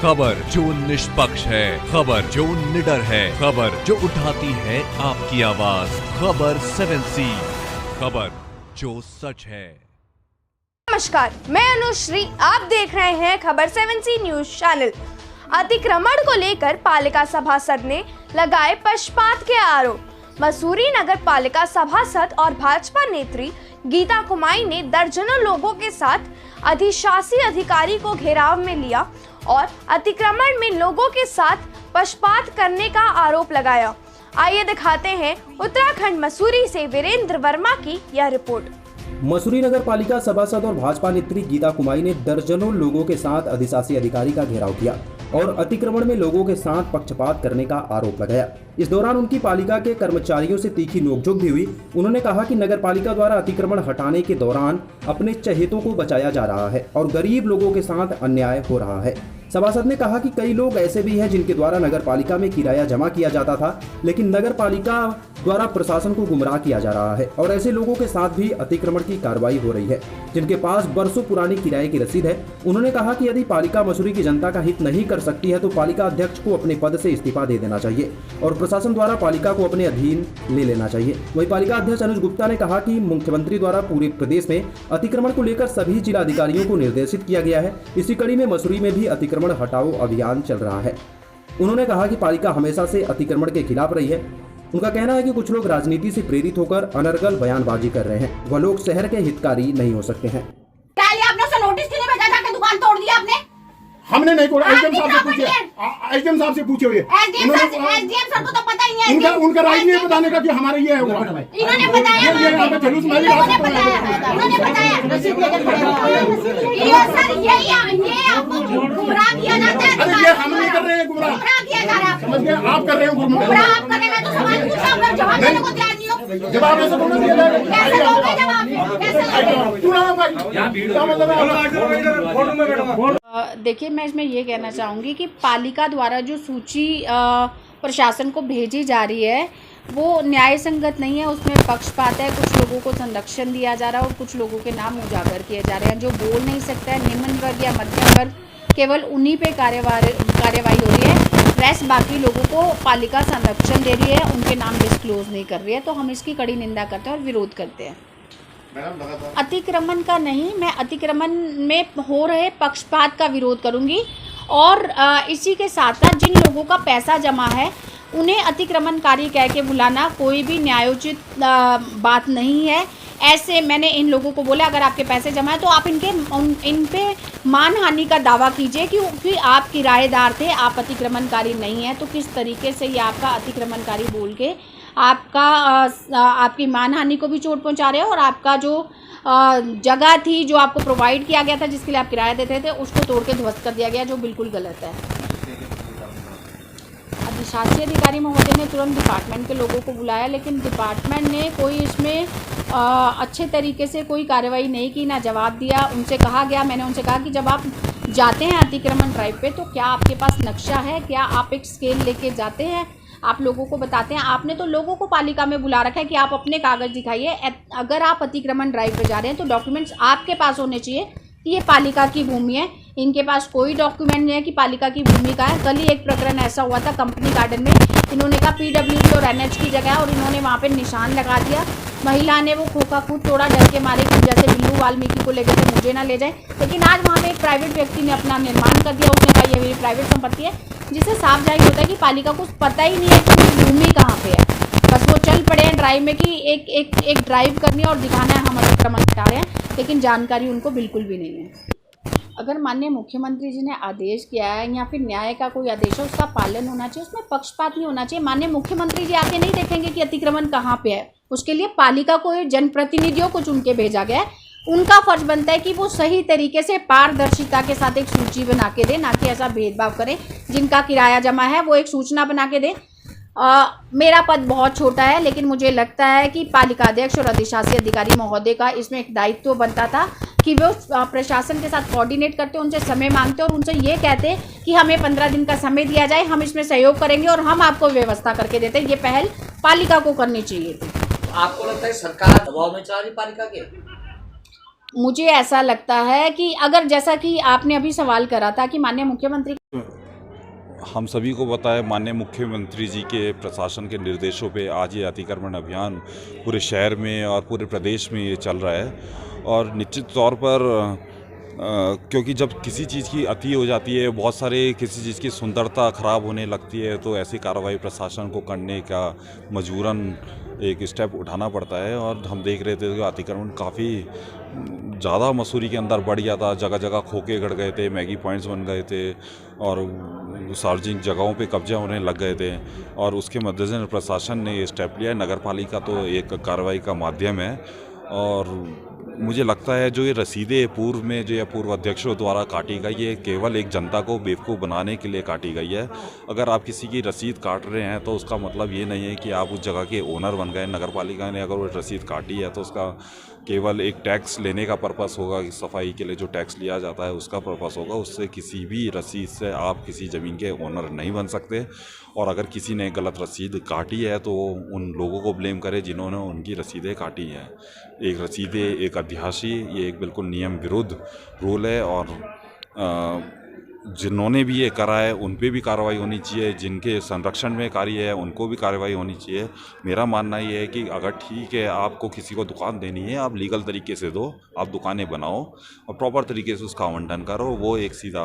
खबर जो निष्पक्ष है, खबर जो निडर है, खबर जो उठाती है आपकी आवाज, खबर 7C, खबर जो सच है। नमस्कार, मैं अनुश्री, आप देख रहे हैं खबर 7C न्यूज चैनल। अतिक्रमण को लेकर पालिका सभासद ने लगाए पक्षपात के आरोप। मसूरी नगर पालिका सभासद और भाजपा नेत्री गीता कुमाई ने दर्जनों लोगों के साथ अधिशासी अधिकारी को घेराव में लिया और अतिक्रमण में लोगों के साथ पक्षपात करने का आरोप लगाया। आइए दिखाते हैं उत्तराखंड मसूरी से वीरेंद्र वर्मा की यह रिपोर्ट। मसूरी नगर पालिका सभासद और भाजपा नेत्री गीता कुमाई ने दर्जनों लोगों के साथ अधिशासी अधिकारी का घेराव किया और अतिक्रमण में लोगों के साथ पक्षपात करने का आरोप लगाया। इस दौरान उनकी पालिका के कर्मचारियों से तीखी नोकझोंक भी हुई। उन्होंने कहा कि नगर पालिका द्वारा अतिक्रमण हटाने के दौरान अपने चहेतों को बचाया जा रहा है और गरीब लोगों के साथ अन्याय हो रहा है। सभासद ने कहा कि कई लोग ऐसे भी हैं जिनके द्वारा नगर पालिका में किराया जमा किया जाता था, लेकिन नगर पालिका द्वारा प्रशासन को गुमराह किया जा रहा है और ऐसे लोगों के साथ भी अतिक्रमण की कार्रवाई हो रही है जिनके पास बरसों पुरानी किराए की रसीद है। उन्होंने कहा कि यदि पालिका मसूरी की जनता का हित नहीं कर सकती है तो पालिका अध्यक्ष को अपने पद से इस्तीफा दे देना चाहिए और प्रशासन द्वारा पालिका को अपने अधीन ले लेना चाहिए। वहीं पालिका अध्यक्ष अनुज गुप्ता ने कहा कि मुख्यमंत्री द्वारा पूरे प्रदेश में अतिक्रमण को लेकर सभी जिला अधिकारियों को निर्देशित किया गया है। इसी कड़ी में मसूरी में भी अतिक्रमण हटाओ अभियान चल रहा है। उन्होंने कहा कि पालिका हमेशा से अतिक्रमण के खिलाफ रही है। उनका कहना है कि कुछ लोग राजनीति से प्रेरित होकर अनर्गल बयानबाजी कर रहे हैं। वह लोग शहर के हितकारी नहीं हो सकते हैं। आपने उसे नोटिस के लिए भेजा था कि दुकान तोड़ दिया आपने? हमने नहीं तोड़ा। एसडीएम साहब से पूछिए, एसडीएम साहब से पूछिए। एसडीएम साहब को तो पता ही है। उनका राइट नहीं है बताने का कि हमारा ये है हुआ। इन्होंने बताया, जुलूस में उन्होंने बताया रसीद लेकर खड़े। ये सर ये आपको गुमराह किया जाता है। अरे ये हम नहीं कर रहे हैं गुमराह किया जा रहा है। समझ गए? आप कर रहे हो गुमराह। आप कर रहे हैं तो सवाल पूछा, अगर जवाब देने को तैयार नहीं हो। जवाब ऐसे थोड़ा दिया जाएगा। कैसे दोगे जवाब? कैसे दोगे? देखिए, मैं इसमें ये कहना चाहूँगी कि पालिका द्वारा जो सूची प्रशासन को भेजी जा रही है वो न्याय संगत नहीं है। उसमें पक्षपात है। कुछ लोगों को संरक्षण दिया जा रहा है और कुछ लोगों के नाम उजागर किए जा रहे हैं। जो बोल नहीं सकता है, निम्न वर्ग या मध्यम वर्ग, केवल उन्हीं पे कार्यवाही हो रही है। रेस्ट बाकी लोगों को पालिका संरक्षण दे रही है, उनके नाम डिस्क्लोज नहीं कर रही है। तो हम इसकी कड़ी निंदा करते हैं और विरोध करते हैं। अतिक्रमण का नहीं, मैं अतिक्रमण में हो रहे पक्षपात का विरोध करूंगी और इसी के साथ साथ जिन लोगों का पैसा जमा है उन्हें अतिक्रमणकारी कह के बुलाना कोई भी न्यायोचित बात नहीं है। ऐसे मैंने इन लोगों को बोला, अगर आपके पैसे जमा है तो आप इन पे मानहानि का दावा कीजिए क्योंकि आप किराएदार थे, आप अतिक्रमणकारी नहीं हैं। तो किस तरीके से ये आपका अतिक्रमणकारी बोल के आपकी मानहानि को भी चोट पहुंचा रहे हैं और आपका जो जगह थी जो आपको प्रोवाइड किया गया था, जिसके लिए आप किराया देते थे, उसको तोड़ के ध्वस्त कर दिया गया, जो बिल्कुल गलत है। अधिशासी अधिकारी महोदय ने तुरंत डिपार्टमेंट के लोगों को बुलाया, लेकिन डिपार्टमेंट ने कोई इसमें अच्छे तरीके से कोई कार्रवाई नहीं की, ना जवाब दिया। उनसे कहा गया, मैंने उनसे कहा कि जब आप जाते हैं अतिक्रमण ड्राइव पे तो क्या आपके पास नक्शा है, क्या आप एक स्केल लेके जाते हैं, आप लोगों को बताते हैं? आपने तो लोगों को पालिका में बुला रखा है कि आप अपने कागज़ दिखाइए। अगर आप अतिक्रमण ड्राइव पे जा रहे हैं तो डॉक्यूमेंट्स आपके पास होने चाहिए कि ये पालिका की भूमि है। इनके पास कोई डॉक्यूमेंट नहीं है कि पालिका की भूमि का है। कल ही एक प्रकरण ऐसा हुआ था कंपनी गार्डन में, इन्होंने कहा PWD और NH की जगह और इन्होंने वहाँ पे निशान लगा दिया। महिला ने वो खोखा खुद तोड़ा डर के मारे कि जैसे बिल्लू वाल्मीकि को ले गए थे मुझे ना ले जाए। लेकिन आज वहाँ पे एक प्राइवेट व्यक्ति ने अपना निर्माण कर दिया, उसने कहा ये मेरी प्राइवेट संपत्ति है, जिससे साफ जाहिर होता है कि पालिका को पता ही नहीं है कि भूमि कहाँ पे है। बस वो चल पड़े हैं ड्राइव में कि एक ड्राइव करनी है और दिखाना है हम अतिक्रमण हटा रहे हैं, लेकिन जानकारी उनको बिल्कुल भी नहीं है। अगर माननीय मुख्यमंत्री जी ने आदेश किया है या फिर न्याय का कोई आदेश है, उसका पालन होना चाहिए, उसमें पक्षपात नहीं होना चाहिए। माननीय मुख्यमंत्री जी आके नहीं देखेंगे कि अतिक्रमण कहाँ पे है। उसके लिए पालिका को जनप्रतिनिधियों को चुन के भेजा गया है। उनका फर्ज बनता है कि वो सही तरीके से पारदर्शिता के साथ एक सूची बना के दे, ना कि ऐसा भेदभाव करें। जिनका किराया जमा है वो एक सूचना बना के दे। मेरा पद बहुत छोटा है, लेकिन मुझे लगता है कि पालिका अध्यक्ष और अधिशासी अधिकारी महोदय का इसमें एक दायित्व बनता था कि वो प्रशासन के साथ कोऑर्डिनेट करते, उनसे समय मांगते और उनसे ये कहते कि हमें 15 दिन का समय दिया जाए, हम इसमें सहयोग करेंगे और हम आपको व्यवस्था करके देते। ये पहल पालिका को करनी चाहिए थी। आपको लगता है सरकार दबाव में चला रही पालिका के? मुझे ऐसा लगता है कि अगर जैसा कि आपने अभी सवाल करा था कि माननीय मुख्यमंत्री, हम सभी को पता है माननीय मुख्यमंत्री जी के प्रशासन के निर्देशों पे आज ये अतिक्रमण अभियान पूरे शहर में और पूरे प्रदेश में ये चल रहा है। और निश्चित तौर पर क्योंकि जब किसी चीज़ की अति हो जाती है, बहुत सारे किसी चीज़ की सुंदरता ख़राब होने लगती है, तो ऐसी कार्रवाई प्रशासन को करने का मजबूरन एक स्टेप उठाना पड़ता है। और हम देख रहे थे कि अतिक्रमण काफ़ी ज़्यादा मसूरी के अंदर बढ़ गया था, जगह जगह खोखे गड़ गए थे, मैगी पॉइंट्स बन गए थे और सार्वजनिक जगहों पे कब्जे होने लग गए थे। और उसके मद्देनज़र प्रशासन ने ये स्टेप लिया है। नगर पालिका तो एक कार्रवाई का माध्यम है और मुझे लगता है जो ये रसीदें पूर्व में जो या पूर्व अध्यक्षों द्वारा काटी गई, ये केवल एक जनता को बेवकूफ़ बनाने के लिए काटी गई है। अगर आप किसी की रसीद काट रहे हैं तो उसका मतलब ये नहीं है कि आप उस जगह के ओनर बन गए। नगर पालिका ने अगर वो रसीद काटी है तो उसका केवल एक टैक्स लेने का पर्पस होगा, कि सफाई के लिए जो टैक्स लिया जाता है उसका पर्पस होगा। उससे किसी भी रसीद से आप किसी ज़मीन के ओनर नहीं बन सकते। और अगर किसी ने गलत रसीद काटी है तो उन लोगों को ब्लेम करे जिन्होंने उनकी रसीदें काटी हैं। एक रसीदें एक अध्याशी, ये एक बिल्कुल नियम विरुद्ध रूल है और जिन्होंने भी ये करा है उन पे भी कार्रवाई होनी चाहिए, जिनके संरक्षण में कार्य है उनको भी कार्रवाई होनी चाहिए। मेरा मानना ये है कि अगर ठीक है आपको किसी को दुकान देनी है, आप लीगल तरीके से दो, आप दुकानें बनाओ और प्रॉपर तरीके से उसका आवंटन करो, वो एक सीधा